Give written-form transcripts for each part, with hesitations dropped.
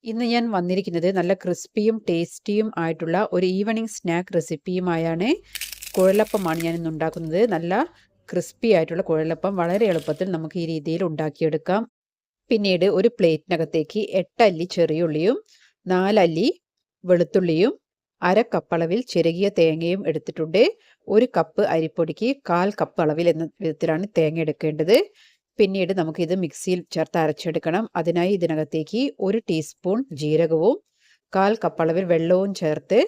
ഇന്ന് ഞാൻ വന്നിരിക്കുന്നത് നല്ല ക്രിസ്പിയും ടേസ്റ്റിയും ആയിട്ടുള്ള ഒരു ഈവനിങ് സ്നാക്ക് റെസിപ്പിയുമായാണ്. കുഴലപ്പമാണ് ഞാൻ ഇന്ന് ഉണ്ടാക്കുന്നത്. നല്ല ക്രിസ്പി ആയിട്ടുള്ള കുഴലപ്പം വളരെ എളുപ്പത്തിൽ നമുക്ക് ഈ രീതിയിൽ ഉണ്ടാക്കിയെടുക്കാം. പിന്നീട് ഒരു പ്ലേറ്റിനകത്തേക്ക് 8 അല്ലി ചെറിയുള്ളിയും 4 അല്ലി വെളുത്തുള്ളിയും 1/2 കപ്പ് അളവിൽ ചിരകിയ തേങ്ങയും എടുത്തിട്ടുണ്ട്. 1 കപ്പ് അരിപ്പൊടിക്ക് 1/4 കപ്പ് അളവിൽ എന്ന വിധത്തിലാണ് തേങ്ങ എടുക്കേണ്ടത്. പിന്നീട് നമുക്കിത് മിക്സിയിൽ ചേർത്ത് അരച്ചെടുക്കണം. അതിനായി ഇതിനകത്തേക്ക് 1 ടീസ്പൂൺ ജീരകവും 1/4 കപ്പ് അളവിൽ വെള്ളവും ചേർത്ത്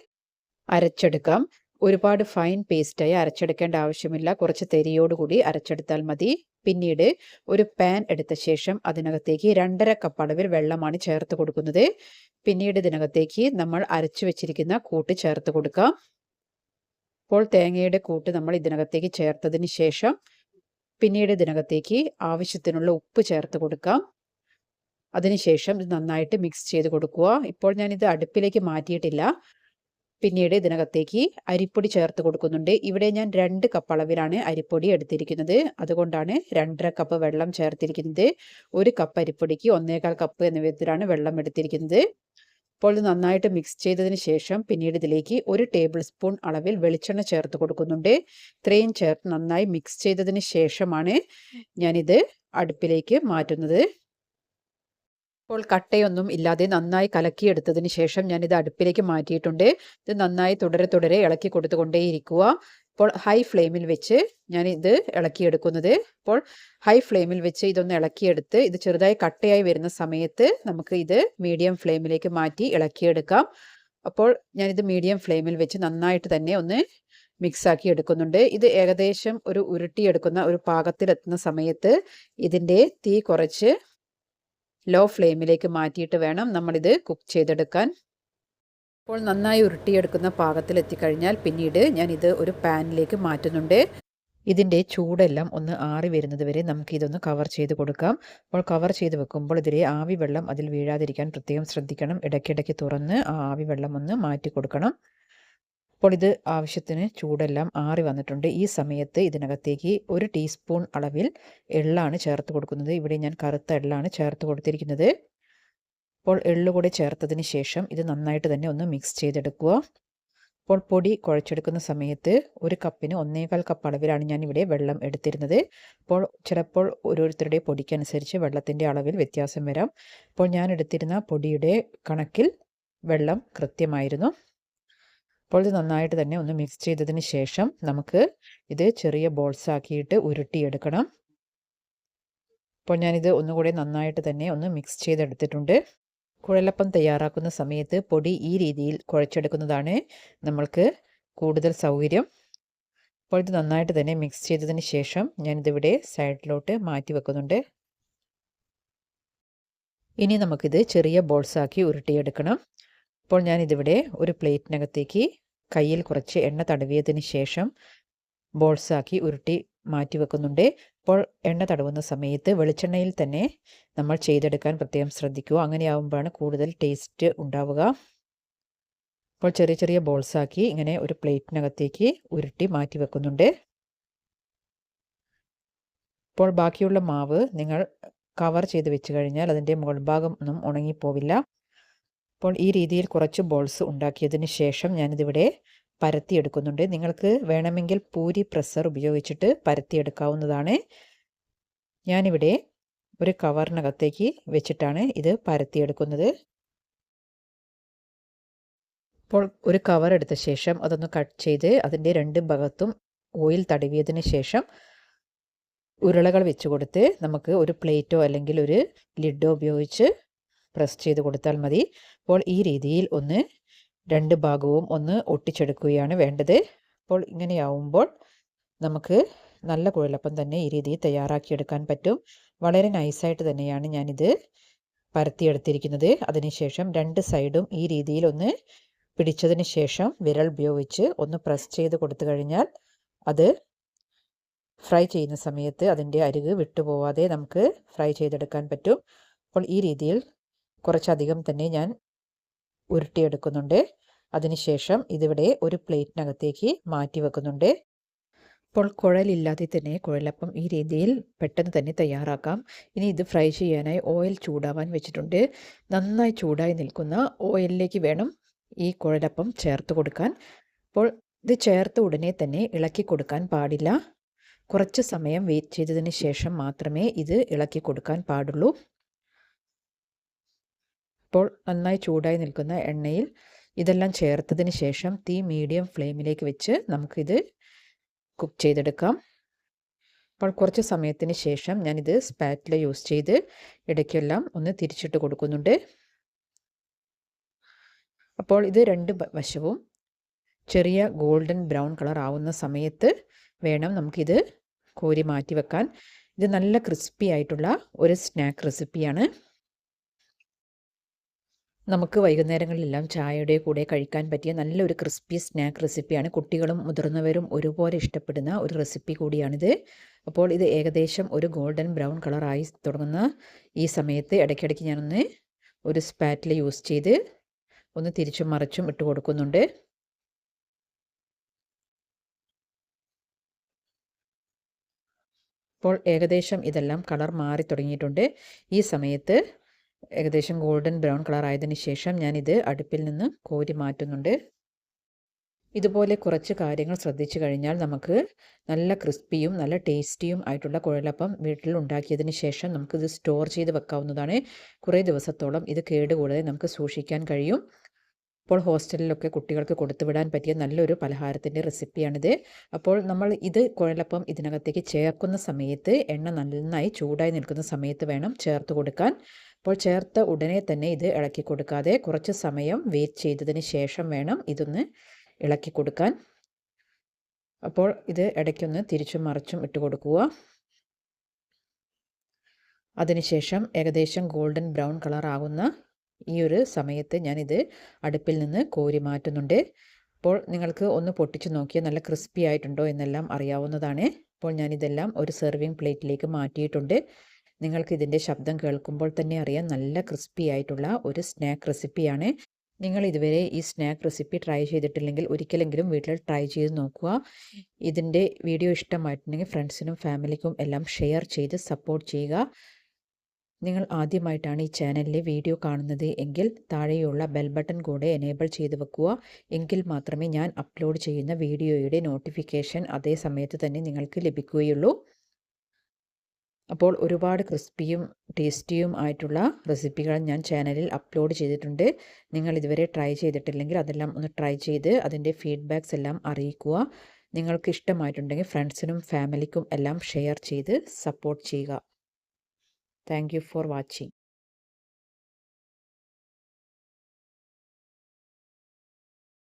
അരച്ചെടുക്കാം. ഒരുപാട് ഫൈൻ പേസ്റ്റായി അരച്ചെടുക്കേണ്ട ആവശ്യമില്ല. കുറച്ച് തരിയോടുകൂടി അരച്ചെടുത്താൽ മതി. പിന്നീട് ഒരു പാൻ എടുത്ത ശേഷം അതിനകത്തേക്ക് 2.5 കപ്പ് അളവിൽ വെള്ളമാണ് ചേർത്ത് കൊടുക്കുന്നത്. പിന്നീട് ഇതിനകത്തേക്ക് നമ്മൾ അരച്ചു വെച്ചിരിക്കുന്ന കൂട്ട് ചേർത്ത് കൊടുക്കാം. ഇപ്പോൾ തേങ്ങയുടെ കൂട്ട് നമ്മൾ ഇതിനകത്തേക്ക് ചേർത്തതിന് ശേഷം പിന്നീട് ഇതിനകത്തേക്ക് ആവശ്യത്തിനുള്ള ഉപ്പ് ചേർത്ത് കൊടുക്കാം. അതിനുശേഷം ഇത് നന്നായിട്ട് മിക്സ് ചെയ്ത് കൊടുക്കുക. ഇപ്പോൾ ഞാനിത് അടുപ്പിലേക്ക് മാറ്റിയിട്ടില്ല. പിന്നീട് ഇതിനകത്തേക്ക് അരിപ്പൊടി ചേർത്ത് കൊടുക്കുന്നുണ്ട്. ഇവിടെ ഞാൻ 2 കപ്പ് അളവിലാണ് അരിപ്പൊടി എടുത്തിരിക്കുന്നത്. അതുകൊണ്ടാണ് 2.5 കപ്പ് വെള്ളം ചേർത്തിരിക്കുന്നത്. 1 കപ്പ് അരിപ്പൊടിക്ക് 1.25 കപ്പ് എന്ന വിധത്തിലാണ് വെള്ളം എടുത്തിരിക്കുന്നത്. ഇപ്പോൾ ഇത് നന്നായിട്ട് മിക്സ് ചെയ്തതിന് ശേഷം പിന്നീട് ഇതിലേക്ക് 1 ടേബിൾ സ്പൂൺ അളവിൽ വെളിച്ചെണ്ണ ചേർത്ത് കൊടുക്കുന്നുണ്ട്. ഇത്രയും ചേർത്ത് നന്നായി മിക്സ് ചെയ്തതിന് ശേഷമാണ് ഞാനിത് അടുപ്പിലേക്ക് മാറ്റുന്നത്. ഇപ്പോൾ കട്ടയൊന്നും ഇല്ലാതെ നന്നായി കലക്കിയെടുത്തതിന് ശേഷം ഞാനിത് അടുപ്പിലേക്ക് മാറ്റിയിട്ടുണ്ട്. ഇത് നന്നായി തുടരെ ഇളക്കി കൊടുത്തുകൊണ്ടേയിരിക്കുക. ഇപ്പോൾ ഹൈ ഫ്ലെയിമിൽ വെച്ച് ഞാനിത് ഇളക്കിയെടുക്കുന്നത്. ഇപ്പോൾ ഹൈ ഫ്ലെയിമിൽ വെച്ച് ഇതൊന്ന് ഇളക്കിയെടുത്ത് ഇത് ചെറുതായി കട്ടയായി വരുന്ന സമയത്ത് നമുക്ക് ഇത് മീഡിയം ഫ്ലെയിമിലേക്ക് മാറ്റി ഇളക്കിയെടുക്കാം. അപ്പോൾ ഞാനിത് മീഡിയം ഫ്ലെയിമിൽ വെച്ച് നന്നായിട്ട് തന്നെ ഒന്ന് മിക്സാക്കി എടുക്കുന്നുണ്ട്. ഇത് ഏകദേശം ഒരു ഉരുട്ടിയെടുക്കുന്ന ഒരു പാകത്തിലെത്തുന്ന സമയത്ത് ഇതിൻ്റെ തീ കുറച്ച് ലോ ഫ്ലെയിമിലേക്ക് മാറ്റിയിട്ട് വേണം നമ്മളിത് കുക്ക് ചെയ്തെടുക്കാൻ. അപ്പോൾ നന്നായി ഉരുട്ടിയെടുക്കുന്ന പാകത്തിലെത്തിക്കഴിഞ്ഞാൽ പിന്നീട് ഞാനിത് ഒരു പാനിലേക്ക് മാറ്റുന്നുണ്ട്. ഇതിൻ്റെ ചൂടെല്ലാം ഒന്ന് ആറി വരുന്നത് വരെ നമുക്കിതൊന്ന് കവർ ചെയ്ത് കൊടുക്കാം. അപ്പോൾ കവർ ചെയ്ത് വെക്കുമ്പോൾ ഇതിലെ ആവി വെള്ളം അതിൽ വീഴാതിരിക്കാൻ പ്രത്യേകം ശ്രദ്ധിക്കണം. ഇടയ്ക്കിടയ്ക്ക് തുറന്ന് ആ ആവി വെള്ളം ഒന്ന് മാറ്റി കൊടുക്കണം. അപ്പോൾ ഇത് ആവശ്യത്തിന് ചൂടെല്ലാം ആറി വന്നിട്ടുണ്ട്. ഈ സമയത്ത് ഇതിനകത്തേക്ക് 1 ടീസ്പൂൺ അളവിൽ എള്ളാണ് ചേർത്ത് കൊടുക്കുന്നത്. ഇവിടെ ഞാൻ കറുത്ത എള്ളാണ് ചേർത്ത് കൊടുത്തിരിക്കുന്നത്. അപ്പോൾ എള്ള് കൂടി ചേർത്തതിന് ശേഷം ഇത് നന്നായിട്ട് തന്നെ ഒന്ന് മിക്സ് ചെയ്തെടുക്കുക. അപ്പോൾ പൊടി കുഴച്ചെടുക്കുന്ന സമയത്ത് 1 കപ്പിന് 1.25 കപ്പ് അളവിലാണ് ഞാൻ ഇവിടെ വെള്ളം എടുത്തിരുന്നത്. അപ്പോൾ ചിലപ്പോൾ ഓരോരുത്തരുടെ പൊടിക്കനുസരിച്ച് വെള്ളത്തിൻ്റെ അളവിൽ വ്യത്യാസം വരാം. അപ്പോൾ ഞാൻ എടുത്തിരുന്ന പൊടിയുടെ കണക്കിൽ വെള്ളം കൃത്യമായിരുന്നു. അപ്പോൾ ഇത് നന്നായിട്ട് തന്നെ ഒന്ന് മിക്സ് ചെയ്തതിന് ശേഷം നമുക്ക് ഇത് ചെറിയ ബോൾസ് ആക്കിയിട്ട് ഉരുട്ടിയെടുക്കണം. അപ്പോൾ ഞാനിത് ഒന്നുകൂടെ നന്നായിട്ട് തന്നെ ഒന്ന് മിക്സ് ചെയ്തെടുത്തിട്ടുണ്ട്. കുഴലപ്പം തയ്യാറാക്കുന്ന സമയത്ത് പൊടി ഈ രീതിയിൽ കുഴച്ചെടുക്കുന്നതാണ് നമ്മൾക്ക് കൂടുതൽ സൗകര്യം. അപ്പോൾ ഇത് നന്നായിട്ട് തന്നെ മിക്സ് ചെയ്തതിന് ശേഷം ഞാനിതിവിടെ സൈഡിലോട്ട് മാറ്റി വെക്കുന്നുണ്ട്. ഇനി നമുക്കിത് ചെറിയ ബോൾസാക്കി ഉരുട്ടിയെടുക്കണം. അപ്പോൾ ഞാനിതിവിടെ ഒരു പ്ലേറ്റിനകത്തേക്ക് കയ്യിൽ കുറച്ച് എണ്ണ തടവിയതിന് ശേഷം ബോൾസാക്കി ഉരുട്ടി മാറ്റി വെക്കുന്നുണ്ട്. അപ്പോൾ എണ്ണ തടവുന്ന സമയത്ത് വെളിച്ചെണ്ണയിൽ തന്നെ നമ്മൾ ചെയ്തെടുക്കാൻ പ്രത്യേകം ശ്രദ്ധിക്കുക. അങ്ങനെയാവുമ്പോഴാണ് കൂടുതൽ ടേസ്റ്റ് ഉണ്ടാവുക. അപ്പോൾ ചെറിയ ബോൾസാക്കി ഇങ്ങനെ ഒരു പ്ലേറ്റിനകത്തേക്ക് ഉരുട്ടി മാറ്റി വെക്കുന്നുണ്ട്. ഇപ്പോൾ ബാക്കിയുള്ള മാവ് നിങ്ങൾ കവർ ചെയ്ത് വെച്ച് കഴിഞ്ഞാൽ അതിൻ്റെ മുകൾ ഭാഗം ഒന്നും ഉണങ്ങിപ്പോവില്ല. അപ്പോൾ ഈ രീതിയിൽ കുറച്ച് ബോൾസ് ഉണ്ടാക്കിയതിന് ശേഷം ഞാനിതിവിടെ പരത്തിയെടുക്കുന്നുണ്ട്. നിങ്ങൾക്ക് വേണമെങ്കിൽ പൂരി പ്രസ്സർ ഉപയോഗിച്ചിട്ട് പരത്തിയെടുക്കാവുന്നതാണ്. ഞാനിവിടെ ഒരു കവറിനകത്തേക്ക് വെച്ചിട്ടാണ് ഇത് പരത്തിയെടുക്കുന്നത്. അപ്പോൾ ഒരു കവർ എടുത്ത ശേഷം അതൊന്ന് കട്ട് ചെയ്ത് അതിൻ്റെ 2 ഭാഗത്തും ഓയിൽ തടവിയതിന് ശേഷം ഉരുളകൾ വെച്ച് കൊടുത്ത് നമുക്ക് ഒരു പ്ലേറ്റോ അല്ലെങ്കിൽ ഒരു ലിഡോ ഉപയോഗിച്ച് പ്രസ് ചെയ്ത് കൊടുത്താൽ മതി. അപ്പോൾ ഈ രീതിയിൽ ഒന്ന് 2 ഭാഗവും ഒന്ന് ഒട്ടിച്ചെടുക്കുകയാണ് വേണ്ടത്. അപ്പോൾ ഇങ്ങനെയാവുമ്പോൾ നമുക്ക് നല്ല കുഴലപ്പം തന്നെ ഈ രീതിയിൽ തയ്യാറാക്കിയെടുക്കാൻ പറ്റും. വളരെ നൈസായിട്ട് തന്നെയാണ് ഞാനിത് പരത്തിയെടുത്തിരിക്കുന്നത്. അതിനുശേഷം 2 സൈഡും ഈ രീതിയിൽ ഒന്ന് പിടിച്ചതിന് ശേഷം വിരൽ ഉപയോഗിച്ച് ഒന്ന് പ്രസ് ചെയ്ത് കൊടുത്തു കഴിഞ്ഞാൽ അത് ഫ്രൈ ചെയ്യുന്ന സമയത്ത് അതിൻ്റെ അരിക് വിട്ടുപോവാതെ നമുക്ക് ഫ്രൈ ചെയ്തെടുക്കാൻ പറ്റും. അപ്പോൾ ഈ രീതിയിൽ കുറച്ചധികം തന്നെ ഞാൻ ഉരുട്ടിയെടുക്കുന്നുണ്ട്. അതിനുശേഷം ഇതിവിടെ ഒരു പ്ലേറ്റിനകത്തേക്ക് മാറ്റി വെക്കുന്നുണ്ട്. ഇപ്പോൾ കുഴലില്ലാതെ തന്നെ കുഴലപ്പം ഈ രീതിയിൽ പെട്ടെന്ന് തന്നെ തയ്യാറാക്കാം. ഇനി ഇത് ഫ്രൈ ചെയ്യാനായി ഓയിൽ ചൂടാവാൻ വെച്ചിട്ടുണ്ട്. നന്നായി ചൂടായി നിൽക്കുന്ന ഓയിലിലേക്ക് വേണം ഈ കുഴലപ്പം ചേർത്ത് കൊടുക്കാൻ. അപ്പോൾ ഇത് ചേർത്ത ഉടനെ തന്നെ ഇളക്കി കൊടുക്കാൻ പാടില്ല. കുറച്ച് സമയം വെയിറ്റ് ചെയ്തതിന് ശേഷം മാത്രമേ ഇത് ഇളക്കി കൊടുക്കാൻ പാടുള്ളൂ. ഇപ്പോൾ നന്നായി ചൂടായി നിൽക്കുന്ന എണ്ണയിൽ ഇതെല്ലാം ചേർത്തതിന് ശേഷം തീ മീഡിയം ഫ്ലെയിമിലേക്ക് വെച്ച് നമുക്കിത് കുക്ക് ചെയ്തെടുക്കാം. അപ്പോൾ കുറച്ച് സമയത്തിന് ശേഷം ഞാനിത് സ്പാറ്റില യൂസ് ചെയ്ത് ഇടയ്ക്കെല്ലാം ഒന്ന് തിരിച്ചിട്ട് കൊടുക്കുന്നുണ്ട്. അപ്പോൾ ഇത് രണ്ട് വശവും ചെറിയ ഗോൾഡൻ ബ്രൗൺ കളർ ആവുന്ന സമയത്ത് വേണം നമുക്കിത് കോരി മാറ്റി വെക്കാൻ. ഇത് നല്ല ക്രിസ്പി ആയിട്ടുള്ള ഒരു സ്നാക്ക് റെസിപ്പിയാണ്. നമുക്ക് വൈകുന്നേരങ്ങളിലെല്ലാം ചായയുടെ കൂടെ കഴിക്കാൻ പറ്റിയ നല്ലൊരു ക്രിസ്പി സ്നാക്ക് റെസിപ്പിയാണ്. കുട്ടികളും മുതിർന്നവരും ഒരുപോലെ ഇഷ്ടപ്പെടുന്ന ഒരു റെസിപ്പി കൂടിയാണിത്. അപ്പോൾ ഇത് ഏകദേശം ഒരു ഗോൾഡൻ ബ്രൗൺ കളറായി തുടങ്ങുന്ന ഈ സമയത്ത് ഇടയ്ക്കിടയ്ക്ക് ഞാനൊന്ന് ഒരു സ്പാറ്റില യൂസ് ചെയ്ത് ഒന്ന് തിരിച്ചും മറിച്ചും ഇട്ട് കൊടുക്കുന്നുണ്ട്. ഇപ്പോൾ ഏകദേശം ഇതെല്ലാം കളർ മാറി തുടങ്ങിയിട്ടുണ്ട്. ഈ സമയത്ത് ഏകദേശം ഗോൾഡൻ ബ്രൗൺ കളർ ആയതിനു ശേഷം ഞാനിത് അടുപ്പിൽ നിന്ന് കോരി മാറ്റുന്നുണ്ട്. ഇതുപോലെ കുറച്ച് കാര്യങ്ങൾ ശ്രദ്ധിച്ചു കഴിഞ്ഞാൽ നമുക്ക് നല്ല ക്രിസ്പിയും നല്ല ടേസ്റ്റിയും ആയിട്ടുള്ള കുഴലപ്പം വീട്ടിൽ ഉണ്ടാക്കിയതിന് ശേഷം നമുക്കിത് സ്റ്റോർ ചെയ്ത് വെക്കാവുന്നതാണ്. കുറേ ദിവസത്തോളം ഇത് കേടുകൂടാതെ നമുക്ക് സൂക്ഷിക്കാൻ കഴിയും. അപ്പോൾ ഹോസ്റ്റലിലൊക്കെ കുട്ടികൾക്ക് കൊടുത്തുവിടാൻ പറ്റിയ നല്ലൊരു പലഹാരത്തിൻ്റെ റെസിപ്പിയാണിത്. അപ്പോൾ നമ്മൾ ഇത് കുഴലപ്പം ഇതിനകത്തേക്ക് ചേർക്കുന്ന സമയത്ത് എണ്ണ നന്നായി ചൂടായി നിൽക്കുന്ന സമയത്ത് വേണം ചേർത്ത് കൊടുക്കാൻ. അപ്പോൾ ചേർത്ത ഉടനെ തന്നെ ഇത് ഇളക്കി കൊടുക്കാതെ കുറച്ച് സമയം വെയിറ്റ് ചെയ്തതിന് ശേഷം വേണം ഇതൊന്ന് ഇളക്കി കൊടുക്കാൻ. അപ്പോൾ ഇത് ഇടയ്ക്കൊന്ന് തിരിച്ചും മറിച്ചും ഇട്ട് കൊടുക്കുക. അതിനുശേഷം ഏകദേശം ഗോൾഡൻ ബ്രൗൺ കളർ ആകുന്ന ഈ ഒരു സമയത്ത് ഞാനിത് അടുപ്പിൽ നിന്ന് കോരി മാറ്റുന്നുണ്ട്. അപ്പോൾ നിങ്ങൾക്ക് ഒന്ന് പൊട്ടിച്ച് നോക്കിയാൽ നല്ല ക്രിസ്പി ആയിട്ടുണ്ടോ എന്നെല്ലാം അറിയാവുന്നതാണ്. അപ്പോൾ ഞാനിതെല്ലാം ഒരു സെർവിങ് പ്ലേറ്റിലേക്ക് മാറ്റിയിട്ടുണ്ട്. നിങ്ങൾക്ക് ഇതിൻ്റെ ശബ്ദം കേൾക്കുമ്പോൾ തന്നെ അറിയാം നല്ല ക്രിസ്പി ആയിട്ടുള്ള ഒരു സ്നാക്ക് റെസിപ്പിയാണ്. നിങ്ങൾ ഇതുവരെ ഈ സ്നാക്ക് റെസിപ്പി ട്രൈ ചെയ്തിട്ടില്ലെങ്കിൽ ഒരിക്കലെങ്കിലും വീട്ടിൽ ട്രൈ ചെയ്ത് നോക്കുക. ഇതിൻ്റെ വീഡിയോ ഇഷ്ടമായിട്ടുണ്ടെങ്കിൽ ഫ്രണ്ട്സിനും ഫാമിലിക്കും എല്ലാം ഷെയർ ചെയ്ത് സപ്പോർട്ട് ചെയ്യുക. നിങ്ങൾ ആദ്യമായിട്ടാണ് ഈ ചാനലിലെ വീഡിയോ കാണുന്നത് എങ്കിൽ താഴെയുള്ള ബെൽ ബട്ടൺ കൂടെ എനേബിൾ ചെയ്ത് വെക്കുക. എങ്കിൽ മാത്രമേ ഞാൻ അപ്ലോഡ് ചെയ്യുന്ന വീഡിയോയുടെ നോട്ടിഫിക്കേഷൻ അതേ സമയത്ത് തന്നെ നിങ്ങൾക്ക് ലഭിക്കുകയുള്ളൂ. അപ്പോൾ ഒരുപാട് ക്രിസ്പിയും ടേസ്റ്റിയും ആയിട്ടുള്ള റെസിപ്പികൾ ഞാൻ ചാനലിൽ അപ്ലോഡ് ചെയ്തിട്ടുണ്ട്. നിങ്ങൾ ഇതുവരെ ട്രൈ ചെയ്തിട്ടില്ലെങ്കിൽ അതെല്ലാം ഒന്ന് ട്രൈ ചെയ്ത് അതിൻ്റെ ഫീഡ്ബാക്ക്സ് എല്ലാം അറിയിക്കുക. നിങ്ങൾക്ക് ഇഷ്ടമായിട്ടുണ്ടെങ്കിൽ ഫ്രണ്ട്സിനും ഫാമിലിക്കും എല്ലാം ഷെയർ ചെയ്ത് സപ്പോർട്ട് ചെയ്യുക. Thank you for watching.